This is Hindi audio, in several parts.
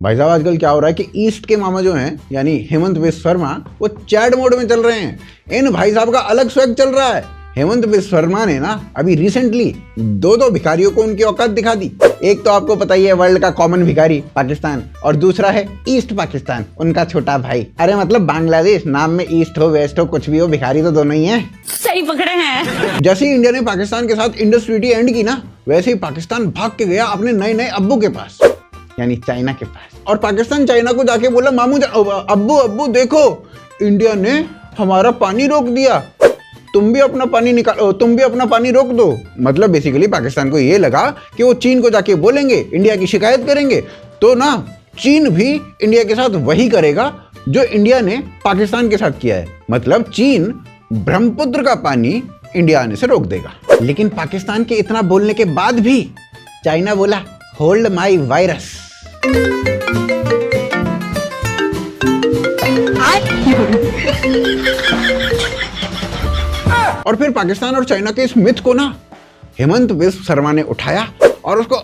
भाई साहब आजकल क्या हो रहा है कि ईस्ट के मामा जो हैं यानी हेमंत बिस्व शर्मा वो चैट मोड में चल रहे हैं। इन भाई साहब का अलग स्वैग चल रहा है। हेमंत बिस्व शर्मा ने ना अभी रिसेंटली दो भिखारियों को उनकी औकात दिखा दी। एक तो आपको पता ही है वर्ल्ड का कॉमन भिखारी पाकिस्तान, और दूसरा है ईस्ट पाकिस्तान, उनका छोटा भाई। अरे मतलब बांग्लादेश, नाम में ईस्ट हो वेस्ट हो कुछ भी हो, भिखारी तो दोनों ही हैं। सही पकड़े हैं। जैसे ही इंडिया ने पाकिस्तान के साथ इंडस ट्रीटी एंड की ना, वैसे ही पाकिस्तान भाग के गया अपने नए नए अब्बू के पास यानी चाइना के पास। और पाकिस्तान चाइना को जाके बोला मामू अब्बू अब्बू देखो इंडिया ने हमारा पानी रोक दिया, तुम भी अपना पानी निकालो, तुम भी अपना पानी रोक दो। मतलब बेसिकली पाकिस्तान को ये लगा कि वो चीन को जाके बोलेंगे, इंडिया की शिकायत करेंगे, तो ना चीन भी इंडिया के साथ वही करेगा जो इंडिया ने पाकिस्तान के साथ किया है। मतलब चीन ब्रह्मपुत्र का पानी इंडिया आने से रोक देगा। लेकिन पाकिस्तान के इतना बोलने के बाद भी चाइना बोला होल्ड माई वायरस। और फिर पाकिस्तान और चाइना के इस मिथ को ना हेमंत बिस्व शर्मा ने उठाया और उसको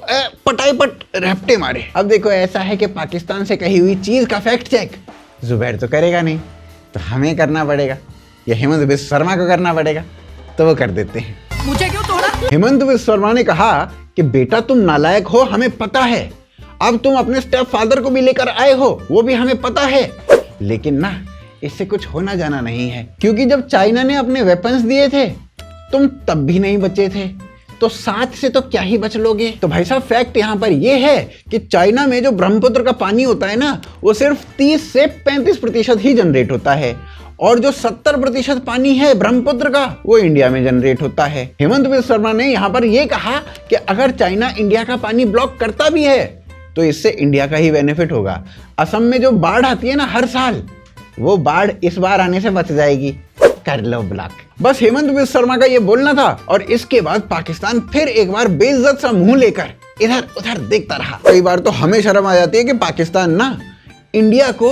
पटाई पट रैप्टे मारे। अब देखो ऐसा है कि पाकिस्तान से कही हुई चीज का फैक्ट चेक जुबैर तो करेगा नहीं, तो हमें करना पड़ेगा या हेमंत बिस्व शर्मा को करना पड़ेगा, तो वो कर देते हैं। मुझे क्यों तोड़ा? हेमंत बिस्व शर्मा ने कहा कि बेटा तुम नालायक हो, हमें पता है। अब तुम अपने स्टेप फादर को भी लेकर आए हो, वो भी हमें पता है। लेकिन ना इससे कुछ होना जाना नहीं है, क्योंकि जब चाइना ने अपने वेपन्स दिए थे तुम तब भी नहीं बचे थे, तो साथ से तो क्या ही बच लोगे। तो भाई साहब फैक्ट यहाँ पर ये है कि चाइना में जो ब्रह्मपुत्र का पानी होता है ना, वो सिर्फ 30 से 35% ही जनरेट होता है, और जो 70% पानी है ब्रह्मपुत्र का वो इंडिया में जनरेट होता है। हेमंत बिस्व शर्मा ने यहाँ पर यह कहा कि अगर चाइना इंडिया का पानी ब्लॉक करता भी है तो इससे इंडिया का ही बेनिफिट होगा। असम में जो बाढ़ आती है ना हर साल, वो बाढ़ इस बार आने से बच जाएगी, कर लो ब्लॉक। बस हेमंत बिस्व शर्मा का ये बोलना था, और इसके बाद पाकिस्तान फिर एक बार बेइज्जत सा मुंह लेकर इधर उधर देखता रहा। कई बार तो हमें शर्म आ जाती है कि पाकिस्तान ना इंडिया को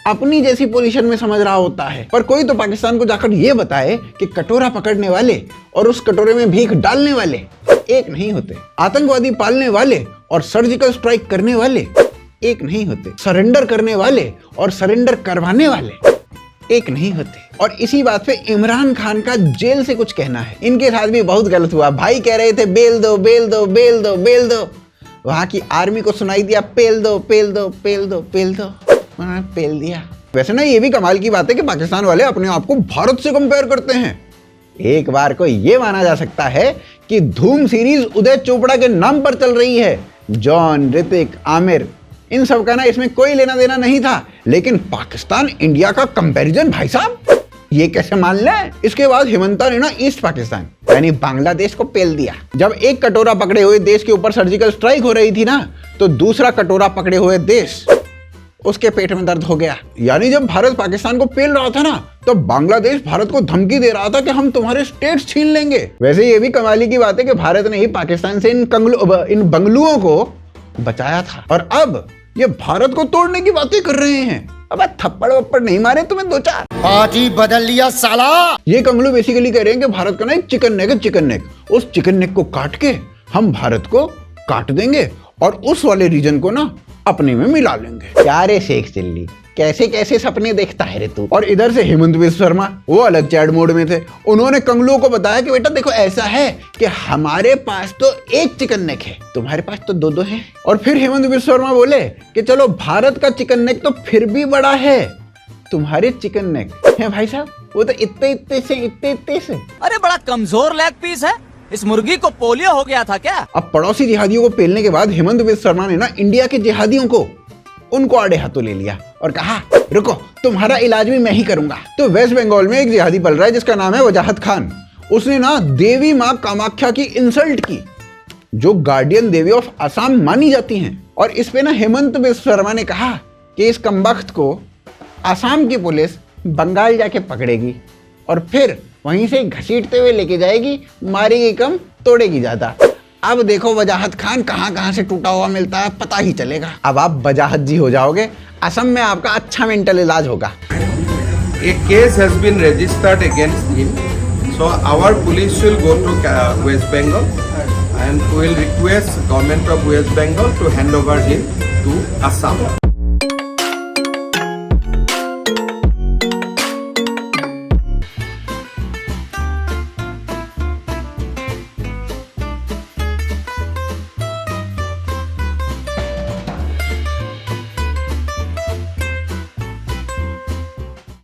अपनी जैसी पोजीशन में समझ रहा होता है, पर कोई तो पाकिस्तान को जाकर ये बताए कि कटोरा पकड़ने वाले और उस कटोरे में भीख डालने वाले एक नहीं होते, आतंकवादी पालने वाले और सर्जिकल स्ट्राइक करने वाले एक नहीं होते, सरेंडर करने वाले और सरेंडर करवाने वाले एक नहीं होते। और इसी बात पे इमरान खान का जेल से कुछ कहना है। इनके साथ भी बहुत गलत हुआ। भाई कह रहे थे बेल दो बेल दो बेल दो बेल दो, वहां की आर्मी को सुनाई दिया पेल दो पेल दो पेल दो पेल दो, उन्होंने पेल दिया। वैसे ना ये भी कमाल की बात है कि पाकिस्तान वाले अपने आप को भारत से कंपेयर करते हैं। एक बार को ये माना जा सकता है कि धूम सीरीज उदय चोपड़ा के नाम पर चल रही है। जॉन, ऋतिक, आमिर, इन सब का ना इसमें कोई लेना देना नहीं था, लेकिन पाकिस्तान इंडिया का कंपैरिजन भाई साहब ये कैसे मान लें। इसके बाद हेमंता ने ना ईस्ट पाकिस्तान यानी बांग्लादेश को पेल दिया। जब एक कटोरा पकड़े हुए देश के ऊपर सर्जिकल स्ट्राइक हो रही थी ना, तो दूसरा कटोरा पकड़े हुए देश उसके पेट में दर्द हो गया। यानी जब भारत पाकिस्तान को पेल रहा था ना, तो बांग्लादेश भारत को धमकी दे रहा था कि हम तुम्हारे स्टेट्स छीन लेंगे। वैसे ये भी कमाली की बात है कि भारत ने ही पाकिस्तान से इन बंगलुओं को बचाया था, और अब ये भारत को तोड़ने की बातें कर रहे हैं। अब थप्पड़ वप्पड़ नहीं मारे तुम्हें दो चार, पार्टी बदल लिया साला। ये कंगलू बेसिकली कह रहे हैं कि भारत का ना एक चिकन नेक है, चिकन नेक, उस चिकन नेक को काट के हम भारत को काट देंगे और उस वाले रीजन को ना अपने में मिला लेंगे। क्या रे शेख चिल्ली, कैसे कैसे सपने देखता है रे तू। और इधर से हेमंत बिस्व शर्मा वो अलग चैट मोड में थे। उन्होंने कंगलुओं को बताया कि बेटा देखो ऐसा है कि हमारे पास तो एक चिकन नेक है, तुम्हारे पास तो दो हैं। और फिर हेमंत बिस्व शर्मा बोले कि चलो भारत का चिकन नेक तो फिर भी बड़ा है, तुम्हारे चिकन नेक है भाई साहब वो तो इतने इतने से। अरे बड़ा कमजोर लेग पीस है, इस मुर्गी को पोलियो हो गया था क्या? अब पड़ोसी जिहादियों को पेलने के बाद हेमंत बिस्व शर्मा ने ना इंडिया के जिहादियों को उनको आड़े हाथों ले लिया और कहा रुको तुम्हारा इलाज भी मैं ही करूंगा। तो वेस्ट बंगाल में एक जिहादी पल रहा है जिसका नाम है वजाहत खान। उसने ना देवी माँ कामाख्या की इंसल्ट की, जो गार्डियन देवी ऑफ असम मानी जाती हैं। और इस पे ना हेमंत बिस्व शर्मा ने कहा कि इस कमबख्त को असम की पुलिस बंगाल जाके पकड़ेगी और फिर वहीं से घसीटते हुए लेके जाएगी, मारेगी कम तोड़ेगी ज्यादा। अब देखो वजाहत खान कहाँ से टूटा हुआ मिलता है पता ही चलेगा। अब आप वजाहत जी हो जाओगे, असम में आपका अच्छा मेंटल इलाज होगा। A case has been registered against him, so our police will go to West Bengal and will request government of West Bengal to hand over him to Assam.